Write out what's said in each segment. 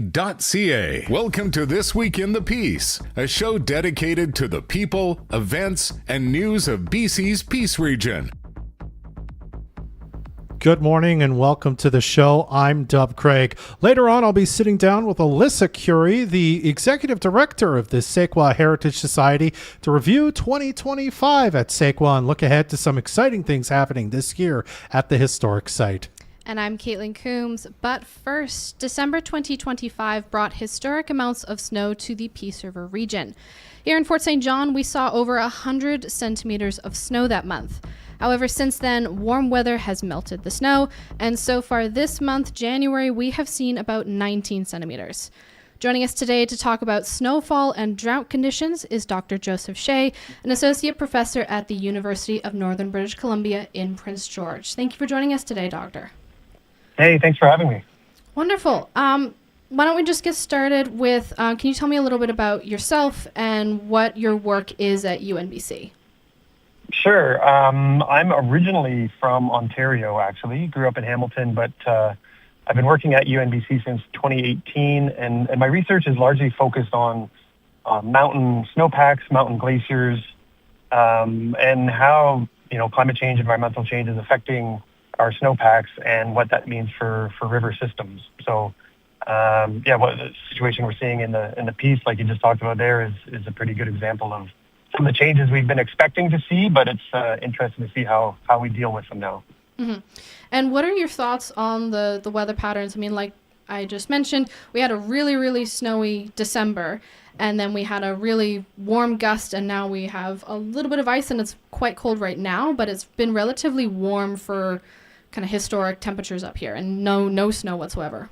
UNBC.ca. Welcome to This Week in the Peace, a show dedicated to the people, events, and news of BC's Peace region. Good morning and welcome to the show. I'm Dub Craig. Later on, I'll be sitting down with Alyssa Currie, the Executive Director of the Tse'k'wa Heritage Society, to review 2025 at Tse'k'wa and look ahead to some exciting things happening this year at the historic site. And I'm Caitlin Coombs. But first, December 2025 brought historic amounts of snow to the Peace River region. Here in Fort St. John, we saw over 100 centimeters of snow that month. However, since then, warm weather has melted the snow, and so far this month, January, we have seen about 19 centimeters. Joining us today to talk about snowfall and drought conditions is Dr. Joseph Shea, an associate professor at the University of Northern British Columbia in Prince George. Thank you for joining us today, Doctor. Hey, thanks for having me. Wonderful. Why don't we just get started with, can you tell me a little bit about yourself and what your work is at UNBC? Sure. I'm originally from Ontario, actually. Grew up in Hamilton, but I've been working at UNBC since 2018, and my research is largely focused on mountain snowpacks, mountain glaciers, and how climate change, environmental change is affecting our snowpacks and what that means for river systems. So, what the situation we're seeing in the piece, like you just talked about there, is a pretty good example of some of the changes we've been expecting to see, but it's interesting to see how we deal with them now. Mm-hmm. And what are your thoughts on the weather patterns? I mean, like I just mentioned, we had a really, really snowy December, and then we had a really warm gust, and now we have a little bit of ice, and it's quite cold right now, but it's been relatively warm for kind of historic temperatures up here, and no snow whatsoever.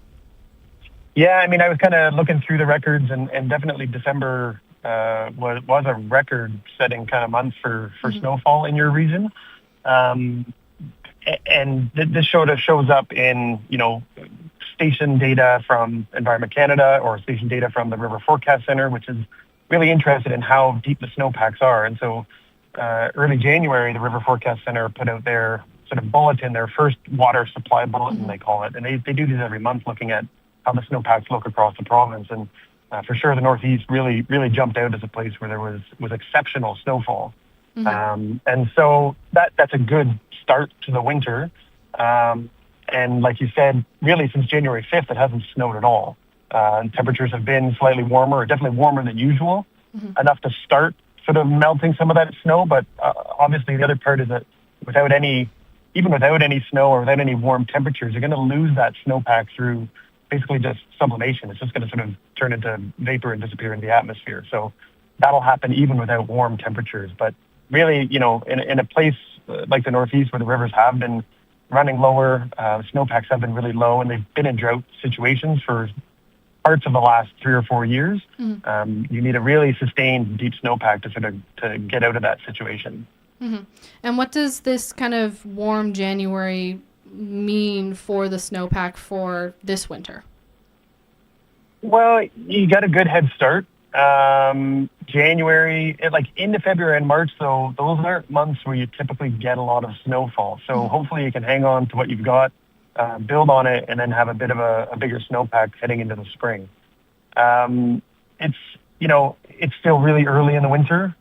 Yeah, I mean, I was kind of looking through the records, and definitely December was a record-setting kind of month for snowfall in your region, and this shows up in station data from Environment Canada or station data from the River Forecast Centre, which is really interested in how deep the snowpacks are. And so, early January, the River Forecast Centre put out their sort of bulletin, their first water supply bulletin, they call it, and they do these every month, looking at how the snowpacks look across the province. And for sure, the Northeast really jumped out as a place where there was exceptional snowfall. Mm-hmm. And so that's a good start to the winter. And like you said, really since January 5th, it hasn't snowed at all. And temperatures have been slightly warmer, or definitely warmer than usual, enough to start sort of melting some of that snow. But obviously the other part is that even without any snow or without any warm temperatures, you're going to lose that snowpack through basically just sublimation. It's just going to sort of turn into vapor and disappear in the atmosphere. So that'll happen even without warm temperatures. But really, in a place like the Northeast where the rivers have been running lower, snowpacks have been really low, and they've been in drought situations for parts of the last 3 or 4 years. Mm-hmm. You need a really sustained deep snowpack to get out of that situation. Mm-hmm. And what does this kind of warm January mean for the snowpack for this winter? Well, you got a good head start. January, into February and March, though, those aren't months where you typically get a lot of snowfall. So hopefully you can hang on to what you've got, build on it, and then have a bit of a bigger snowpack heading into the spring. It's still really early in the winter.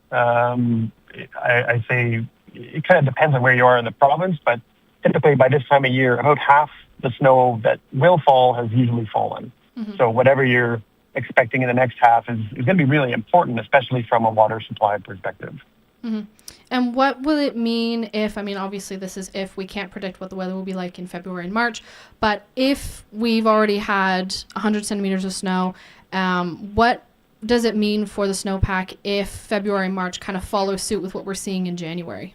I say it kind of depends on where you are in the province, but typically by this time of year, about half the snow that will fall has usually fallen. Mm-hmm. So whatever you're expecting in the next half is going to be really important, especially from a water supply perspective. Mm-hmm. And what will it mean if, obviously this is if, we can't predict what the weather will be like in February and March, but if we've already had 100 centimeters of snow, what does it mean for the snowpack if February and March kind of follow suit with what we're seeing in January?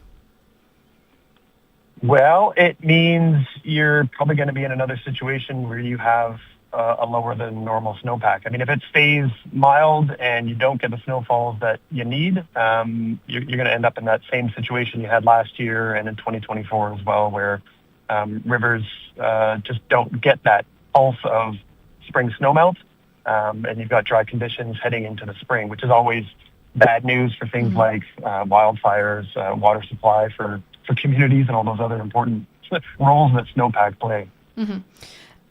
Well, it means you're probably going to be in another situation where you have a lower than normal snowpack. If it stays mild and you don't get the snowfalls that you need, you're going to end up in that same situation you had last year and in 2024 as well, where rivers just don't get that pulse of spring snowmelt, and you've got dry conditions heading into the spring, which is always bad news for things like wildfires, water supply for communities, and all those other important roles that snowpack play. Mm-hmm.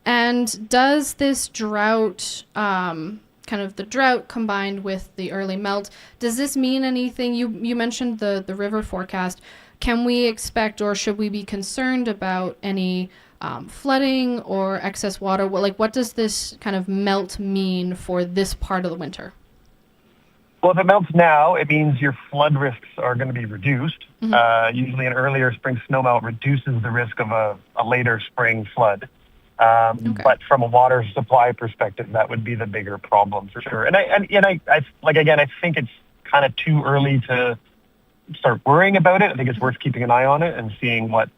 And does this drought, kind of the drought combined with the early melt, does this mean anything? You mentioned the river forecast. Can we expect, or should we be concerned about any flooding or excess water? What does this kind of melt mean for this part of the winter? Well, if it melts now, it means your flood risks are going to be reduced. Usually an earlier spring snowmelt reduces the risk of a later spring flood. But from a water supply perspective, that would be the bigger problem for sure. And I think it's kind of too early to start worrying about it. I think it's worth keeping an eye on it and seeing what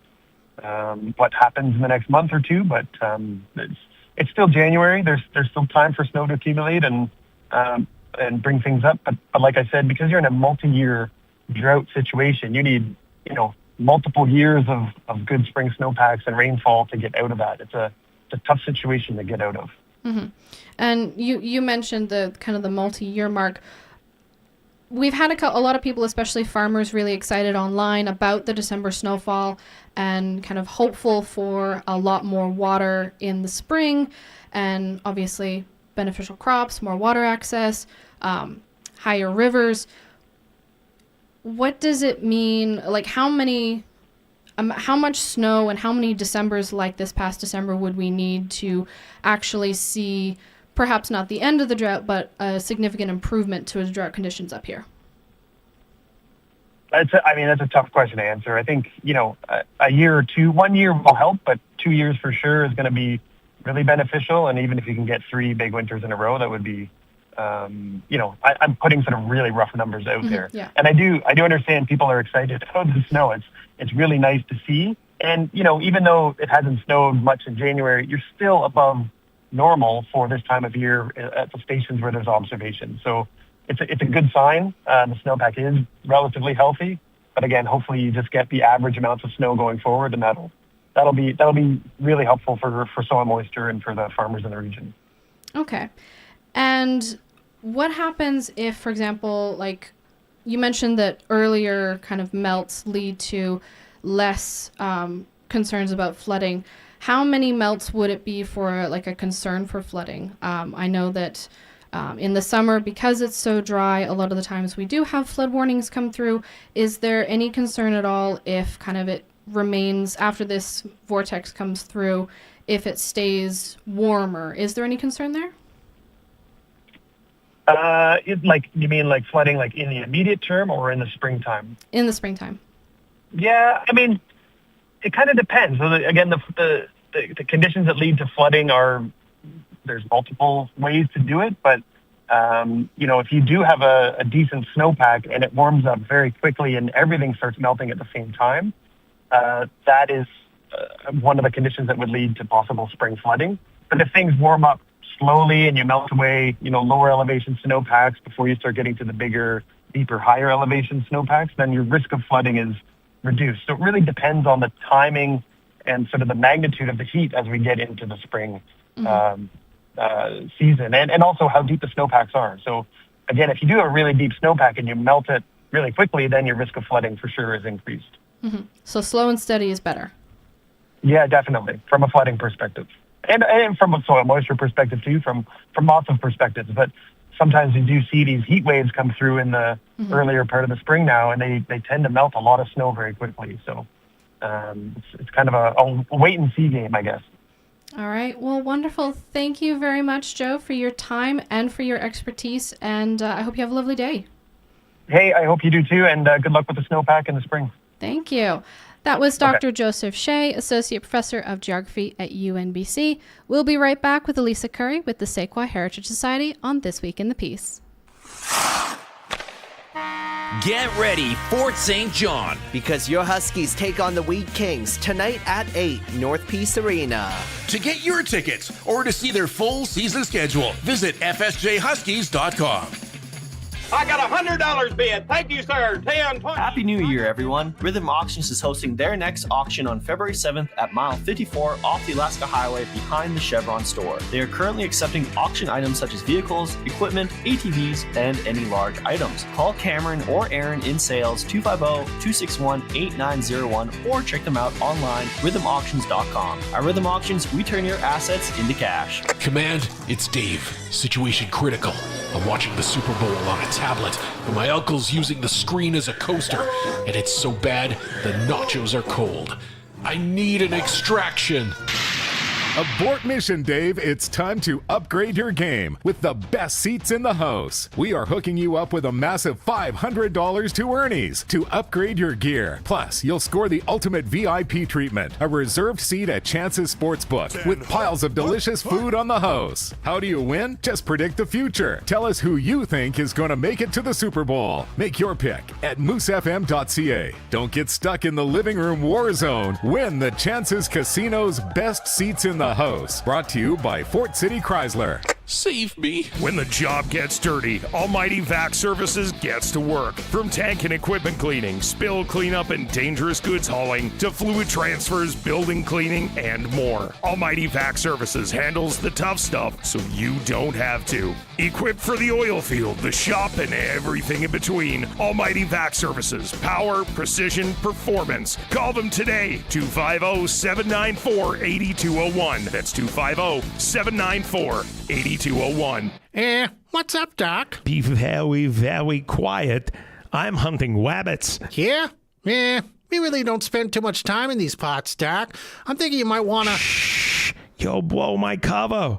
happens in the next month or two. But it's still January. There's still time for snow to accumulate and bring things up. But like I said, because you're in a multi-year drought situation, you need multiple years of good spring snowpacks and rainfall to get out of that. It's a tough situation to get out of. Mm-hmm. And you mentioned the kind of the multi-year mark. We've had a lot of people, especially farmers, really excited online about the December snowfall and kind of hopeful for a lot more water in the spring and obviously beneficial crops, more water access, higher rivers. What does it mean? Like how much snow and how many Decembers like this past December would we need to actually see perhaps not the end of the drought, but a significant improvement to the drought conditions up here? That's a tough question to answer. I think, a year or two, 1 year will help, but 2 years for sure is going to be really beneficial. And even if you can get 3 big winters in a row, that would be, I'm putting sort of really rough numbers out there. Yeah. And I do understand people are excited about the snow. It's really nice to see. And, even though it hasn't snowed much in January, you're still above normal for this time of year at the stations where there's observation. So it's a good sign. The snowpack is relatively healthy, but again, hopefully you just get the average amounts of snow going forward, and that'll be really helpful for soil moisture and for the farmers in the region. Okay. And what happens if, for example, like you mentioned that earlier kind of melts lead to less concerns about flooding. How many melts would it be for like a concern for flooding? I know that in the summer, because it's so dry, a lot of the times we do have flood warnings come through. Is there any concern at all if kind of it remains after this vortex comes through, if it stays warmer? Is there any concern there? You mean like flooding like in the immediate term or in the springtime? In the springtime. Yeah, it kind of depends. So again, the conditions that lead to flooding there's multiple ways to do it, but if you do have a decent snowpack and it warms up very quickly and everything starts melting at the same time, that is one of the conditions that would lead to possible spring flooding. But if things warm up slowly and you melt away, lower elevation snowpacks before you start getting to the bigger, deeper, higher elevation snowpacks, then your risk of flooding is reduced. So it really depends on the timing and sort of the magnitude of the heat as we get into the spring season, and also how deep the snowpacks are. So again, if you do a really deep snowpack and you melt it really quickly, then your risk of flooding for sure is increased. Mm-hmm. So slow and steady is better. Yeah, definitely, from a flooding perspective. And from a soil moisture perspective too, from lots of perspectives. But sometimes you do see these heat waves come through in the earlier part of the spring now, and they tend to melt a lot of snow very quickly. So it's kind of a wait and see game, I guess. All right. Well, wonderful. Thank you very much, Joe, for your time and for your expertise. And I hope you have a lovely day. Hey, I hope you do too. And good luck with the snowpack in the spring. Thank you. That was Dr. Joseph Shea, Associate Professor of Geography at UNBC. We'll be right back with Alyssa Currie with the Tse'k'wa Heritage Society on This Week in the Peace. Get ready, Fort St. John, because your Huskies take on the Wheat Kings tonight at 8, North Peace Arena. To get your tickets or to see their full season schedule, visit fsjhuskies.com. I got $100 bid. Thank you, sir. 10, 20. Happy New Year, everyone. Rhythm Auctions is hosting their next auction on February 7th at mile 54 off the Alaska Highway behind the Chevron store. They are currently accepting auction items such as vehicles, equipment, ATVs, and any large items. Call Cameron or Aaron in sales 250-261-8901 or check them out online, rhythmauctions.com. At Rhythm Auctions, we turn your assets into cash. Command, it's Dave. Situation critical. I'm watching the Super Bowl on a tablet, and my uncle's using the screen as a coaster, and it's so bad the nachos are cold. I need an extraction. Abort mission, Dave. It's time to upgrade your game with the best seats in the house. We are hooking you up with a massive $500 to Ernie's to upgrade your gear. Plus, you'll score the ultimate VIP treatment, a reserved seat at Chance's Sportsbook with piles of delicious food on the house. How do you win? Just predict the future. Tell us who you think is going to make it to the Super Bowl. Make your pick at moosefm.ca. Don't get stuck in the living room war zone. Win the Chance's Casino's best seats in the house. Brought to you by Fort City Chrysler. Save me. When the job gets dirty, Almighty Vac Services gets to work. From tank and equipment cleaning, spill cleanup, and dangerous goods hauling, to fluid transfers, building cleaning, and more. Almighty Vac Services handles the tough stuff so you don't have to. Equipped for the oil field, the shop, and everything in between. Almighty Vac Services. Power, precision, performance. Call them today. 250-794-8201. That's 250-794-8201. What's up, Doc? Be very, very quiet. I'm hunting rabbits. Yeah? We really don't spend too much time in these pots, Doc. I'm thinking you might want to... Shh! You'll blow my cover.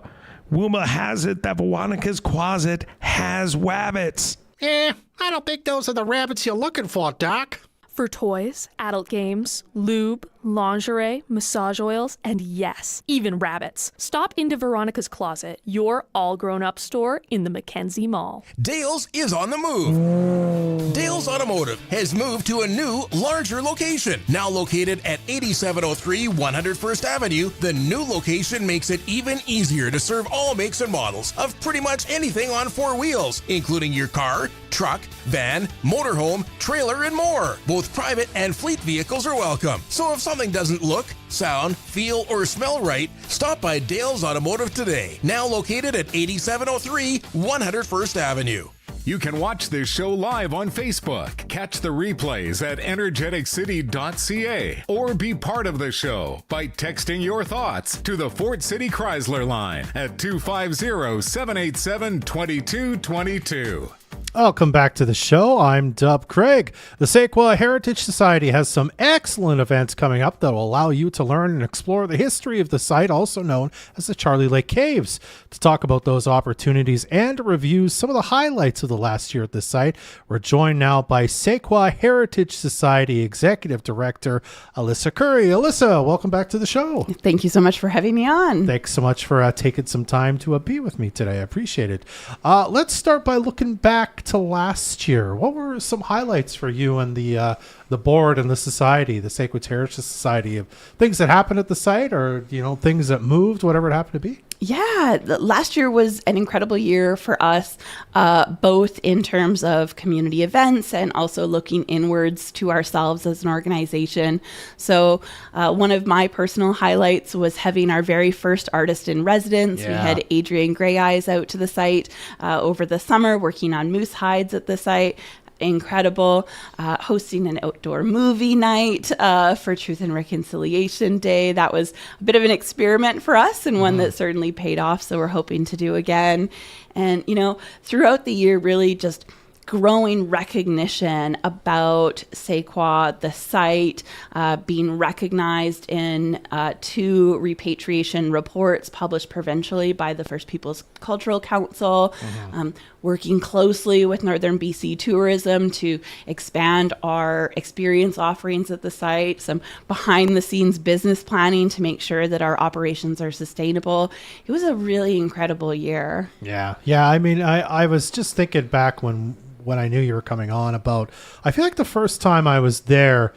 Rumor has it that Veronica's closet has rabbits. I don't think those are the rabbits you're looking for, Doc. For toys, adult games, lube, lingerie, massage oils, and yes, even rabbits. Stop into Veronica's Closet, your all-grown-up store in the Mackenzie Mall. Dale's is on the move. Dale's Automotive has moved to a new, larger location. Now located at 8703 101st Avenue, the new location makes it even easier to serve all makes and models of pretty much anything on four wheels, including your car, truck, van, motorhome, trailer, and more. Both private and fleet vehicles are welcome. So if something doesn't look, sound, feel, or smell right, stop by Dale's Automotive today. Now located at 8703 101st Avenue. You can watch this show live on Facebook, catch the replays at energeticcity.ca, or be part of the show by texting your thoughts to the Fort City Chrysler line at 250-787-2222. Welcome back to the show. I'm Dub Craig. The Tse'k'wa Heritage Society has some excellent events coming up that will allow you to learn and explore the history of the site, also known as the Charlie Lake Caves. To talk about those opportunities and to review some of the highlights of the last year at the site, we're joined now by Tse'k'wa Heritage Society Executive Director Alyssa Currie. Alyssa, welcome back to the show. Thank you so much for having me on. Thanks so much for taking some time to be with me today. I appreciate it. Let's start by looking back to last year. What were some highlights for you and the board and the society, the Tse'k'wa Heritage Society, of things that happened at the site, or things that moved, whatever it happened to be? Yeah, last year was an incredible year for us, both in terms of community events and also looking inwards to ourselves as an organization. So one of my personal highlights was having our very first artist in residence. Yeah. We had Adrian Grey Eyes out to the site over the summer, working on moose hides at the site. Incredible. Hosting an outdoor movie night for Truth and Reconciliation Day. That was a bit of an experiment for us, and one that certainly paid off, so we're hoping to do again. And throughout the year, really just growing recognition about Tse'k'wa, the site, being recognized in 2 repatriation reports published provincially by the First Peoples Cultural Council, working closely with Northern BC Tourism to expand our experience offerings at the site, some behind-the-scenes business planning to make sure that our operations are sustainable. It was a really incredible year. Yeah. I mean, I was just thinking back when I knew you were coming on about, I feel like the first time I was there,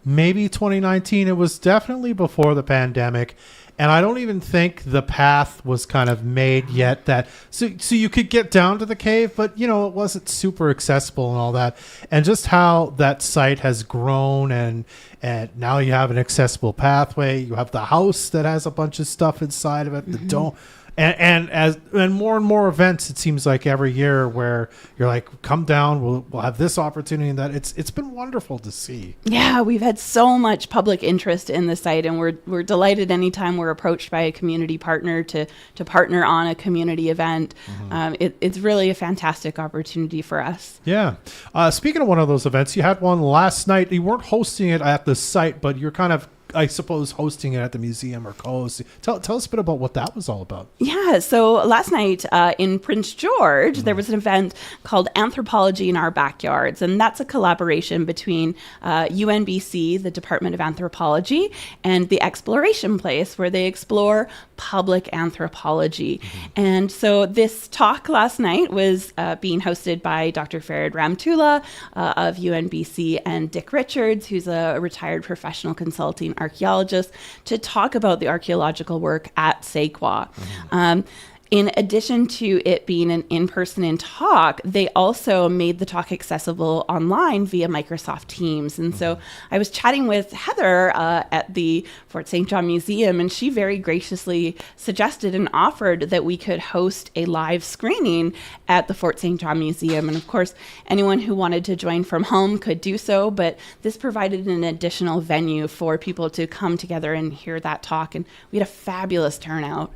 maybe 2019, it was definitely before the pandemic. And I don't even think the path was kind of made yet that so you could get down to the cave, but it wasn't super accessible and all that. And just how that site has grown and now you have an accessible pathway. You have the house that has a bunch of stuff inside of it, the dome. And more and more events, it seems like every year where you're like, come down, we'll have this opportunity and that. It's been wonderful to see. Yeah, we've had so much public interest in the site, and we're delighted anytime we're approached by a community partner to partner on a community event. It's really a fantastic opportunity for us. Yeah. Speaking of one of those events, you had one last night. You weren't hosting it at the site, but you're kind of, I suppose, hosting it at the museum or co-hosting. Tell us a bit about what that was all about. Yeah, so last night in Prince George, there was an event called Anthropology in Our Backyards, and that's a collaboration between UNBC, the Department of Anthropology, and the Exploration Place, where they explore public anthropology. And so this talk last night was being hosted by Dr. Farid Ramtullah of UNBC and Dick Richards, who's a retired professional consulting archaeologist, to talk about the archaeological work at Tse'k'wa. In addition to it being an in-person talk, they also made the talk accessible online via Microsoft Teams. And so I was chatting with Heather at the Fort St. John Museum, and she very graciously suggested and offered that we could host a live screening at the Fort St. John Museum. And of course, anyone who wanted to join from home could do so, but this provided an additional venue for people to come together and hear that talk. And we had a fabulous turnout.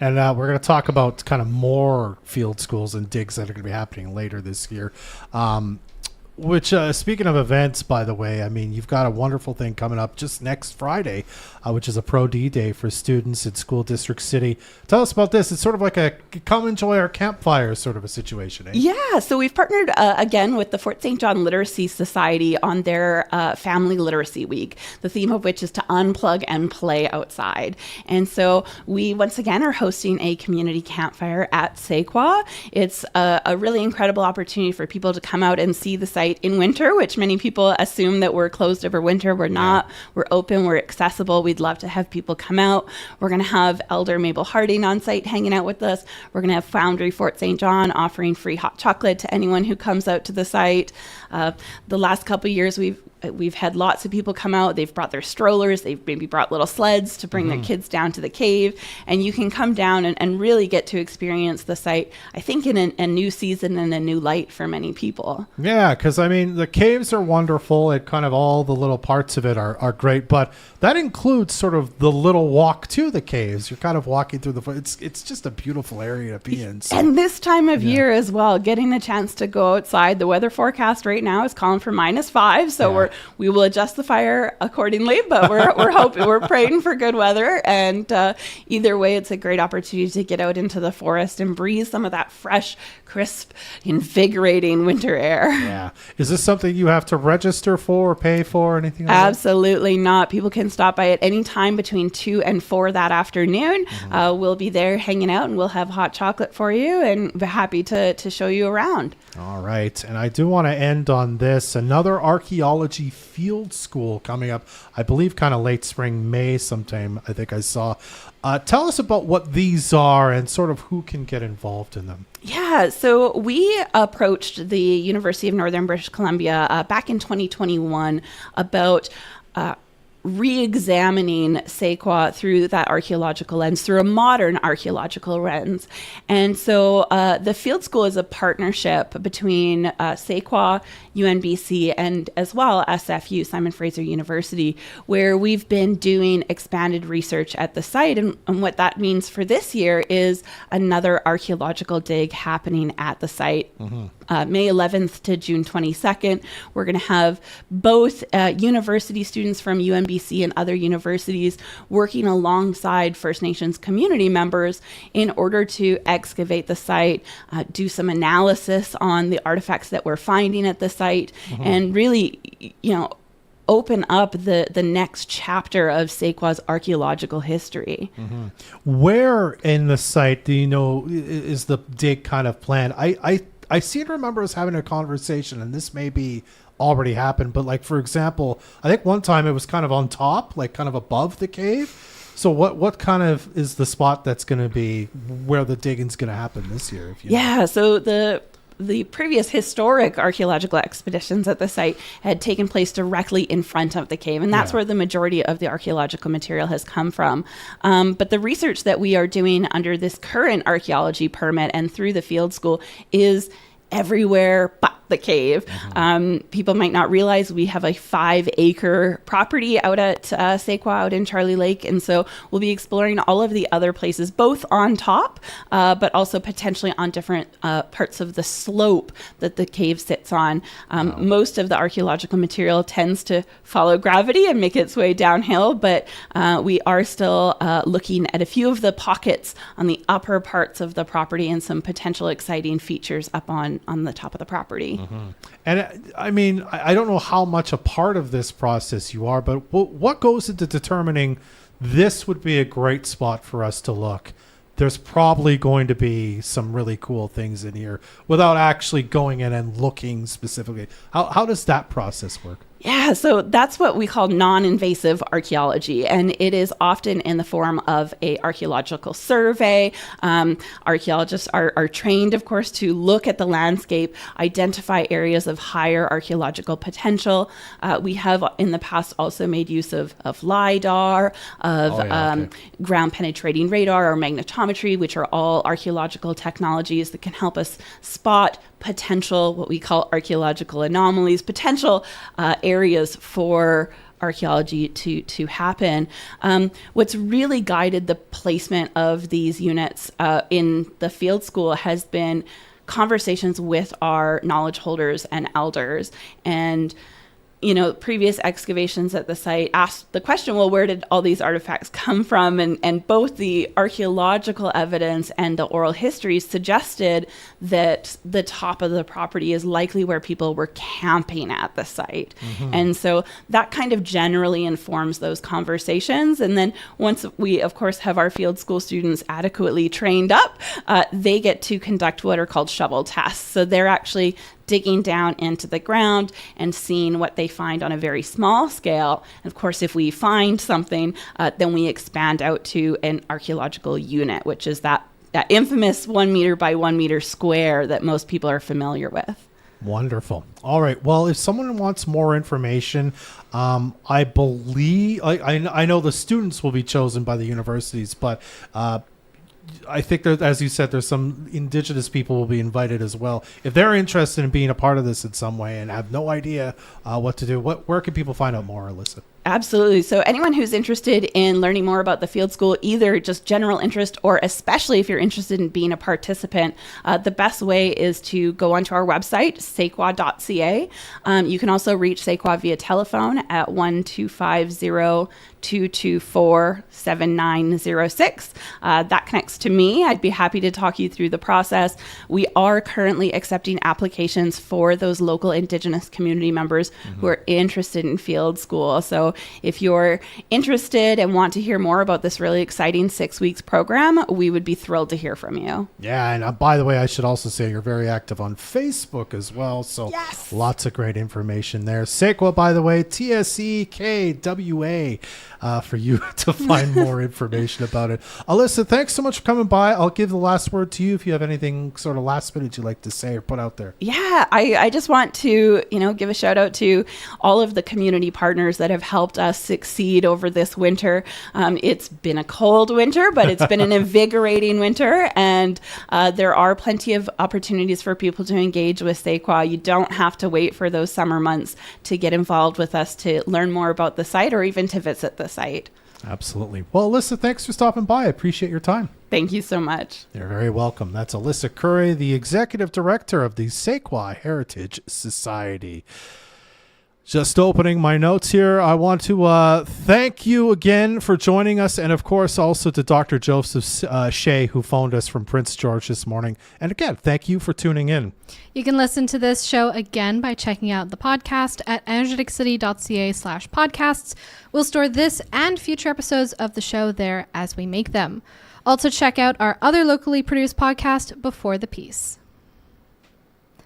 And we're going to talk about kind of more field schools and digs that are going to be happening later this year. Which, speaking of events, by the way, I mean, you've got a wonderful thing coming up just next Friday, which is a Pro D Day for students in School District City. Tell us about this. It's sort of like a come enjoy our campfire sort of a situation, eh? Yeah, so we've partnered again with the Fort St. John Literacy Society on their Family Literacy Week, the theme of which is to unplug and play outside. And so we, once again, are hosting a community campfire at Tse'k'wa. It's a really incredible opportunity for people to come out and see the site in winter, which many people assume that we're closed over winter. We're not. We're open. We're accessible. We'd love to have people come out. We're going to have Elder Mabel Harding on site hanging out with us. We're going to have Foundry Fort St. John offering free hot chocolate to anyone who comes out to the site. The last couple of years, we've had lots of people come out. They've brought their strollers. They've maybe brought little sleds to bring their kids down to the cave. And you can come down and really get to experience the site, I think, in a new season and a new light for many people. Yeah, because, I mean, the caves are wonderful. And kind of all the little parts of it are great. But that includes sort of the little walk to the caves. You're kind of walking through it's just a beautiful area to be in. So. And this time of year as well, getting a chance to go outside. The weather forecast right now is calling for -5. So we will adjust the fire accordingly, but we're hoping, we're praying for good weather. And either way, it's a great opportunity to get out into the forest and breathe some of that fresh, crisp, invigorating winter air. Yeah. Is this something you have to register for or pay for or anything like Absolutely not. People can stop by at any time between 2 and 4 that afternoon. We'll be there hanging out, and we'll have hot chocolate for you, and be happy to show you around. All right. And I do want to end on this. Another archaeology field school coming up, I believe kind of late spring, May sometime, I think I saw. Tell us about what these are and sort of who can get involved in them. Yeah, so we approached the University of Northern British Columbia back in 2021 about re-examining Tse'k'wa through that archaeological lens, through a modern archaeological lens. And so the field school is a partnership between Tse'k'wa, UNBC, and as well SFU, Simon Fraser University, where we've been doing expanded research at the site. And what that means for this year is another archaeological dig happening at the site. May 11th to June 22nd. We're going to have both university students from UNBC and other universities working alongside First Nations community members in order to excavate the site, do some analysis on the artifacts that we're finding at the site, and really, open up the next chapter of Tse'k'wa's archaeological history. Where in the site do you know is the dig kind of planned? I seem to remember us having a conversation, and this may be already happened, but like, for example, I think one time it was kind of on top, like kind of above the cave. So what kind of is the spot that's going to be where the digging's going to happen this year? If you know? So the previous historic archaeological expeditions at the site had taken place directly in front of the cave, and that's where the majority of the archaeological material has come from. But the research that we are doing under this current archaeology permit and through the field school is everywhere but the cave. People might not realize we have a 5-acre property out at Tse'k'wa out in Charlie Lake, and so we'll be exploring all of the other places, both on top, but also potentially on different parts of the slope that the cave sits on. Most of the archaeological material tends to follow gravity and make its way downhill, but we are still looking at a few of the pockets on the upper parts of the property and some potential exciting features up on the top of the property. And I mean, I don't know how much a part of this process you are, but what goes into determining this would be a great spot for us to look? There's probably going to be some really cool things in here without actually going in and looking specifically. How does that process work? Yeah, so that's what we call non-invasive archaeology, and it is often in the form of a archaeological survey. Archaeologists are trained, of course, to look at the landscape, identify areas of higher archaeological potential. We have in the past also made use of LiDAR, of ground-penetrating radar or magnetometry, which are all archaeological technologies that can help us spot potential, what we call archaeological anomalies, potential areas for archaeology to happen. What's really guided the placement of these units in the field school has been conversations with our knowledge holders and elders. And previous excavations at the site asked the question, well, where did all these artifacts come from? And both the archaeological evidence and the oral histories suggested that the top of the property is likely where people were camping at the site. And so that kind of generally informs those conversations. And then once we, of course, have our field school students adequately trained up, they get to conduct what are called shovel tests. So they're actually digging down into the ground and seeing what they find on a very small scale. And of course, if we find something, then we expand out to an archaeological unit, which is that infamous 1 meter by 1 meter square that most people are familiar with. Wonderful. All right. Well, if someone wants more information, I believe I know the students will be chosen by the universities, but I think that, as you said, there's some Indigenous people will be invited as well. If they're interested in being a part of this in some way and have no idea what to do, where can people find out more, Alyssa? Absolutely. So anyone who's interested in learning more about the field school, either just general interest or especially if you're interested in being a participant, the best way is to go onto our website, tse'k'wa.ca. You can also reach Tse'k'wa via telephone at 1-250-224-7906. That connects to me. I'd be happy to talk you through the process. We are currently accepting applications for those local Indigenous community members who are interested in field school. So if you're interested and want to hear more about this really exciting 6 weeks program, we would be thrilled to hear from you. Yeah, and by the way, I should also say you're very active on Facebook as well, so lots of great information there. Tse'k'wa, by the way, Tse'k'wa, for you to find more information about it. Alyssa, thanks so much for coming by. I'll give the last word to you if you have anything sort of last minute you'd like to say or put out there. Yeah, I just want to, give a shout out to all of the community partners that have helped us succeed over this winter. It's been a cold winter, but it's been an invigorating winter, and there are plenty of opportunities for people to engage with Tse'k'wa. You don't have to wait for those summer months to get involved with us to learn more about the site or even to visit the site. Absolutely. Well, Alyssa, thanks for stopping by. I appreciate your time. Thank you so much. You're very welcome. That's Alyssa Currie, the Executive Director of the Tse'k'wa Heritage Society. Just opening my notes here, I want to thank you again for joining us, and of course also to Dr. Joseph Shea, who phoned us from Prince George this morning. And again, thank you for tuning in. You can listen to this show again by checking out the podcast at energeticcity.ca/podcasts. We'll store this and future episodes of the show there as we make them. Also check out our other locally produced podcast, Before the Peace.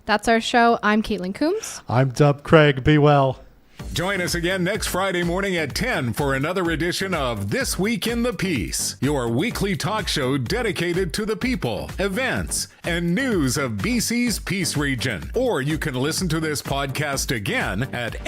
That's our show. I'm Caitlin Coombs. I'm Dub Craig. Be well. Join us again next Friday morning at 10 for another edition of This Week in the Peace, your weekly talk show dedicated to the people, events, and news of BC's Peace region. Or you can listen to this podcast again at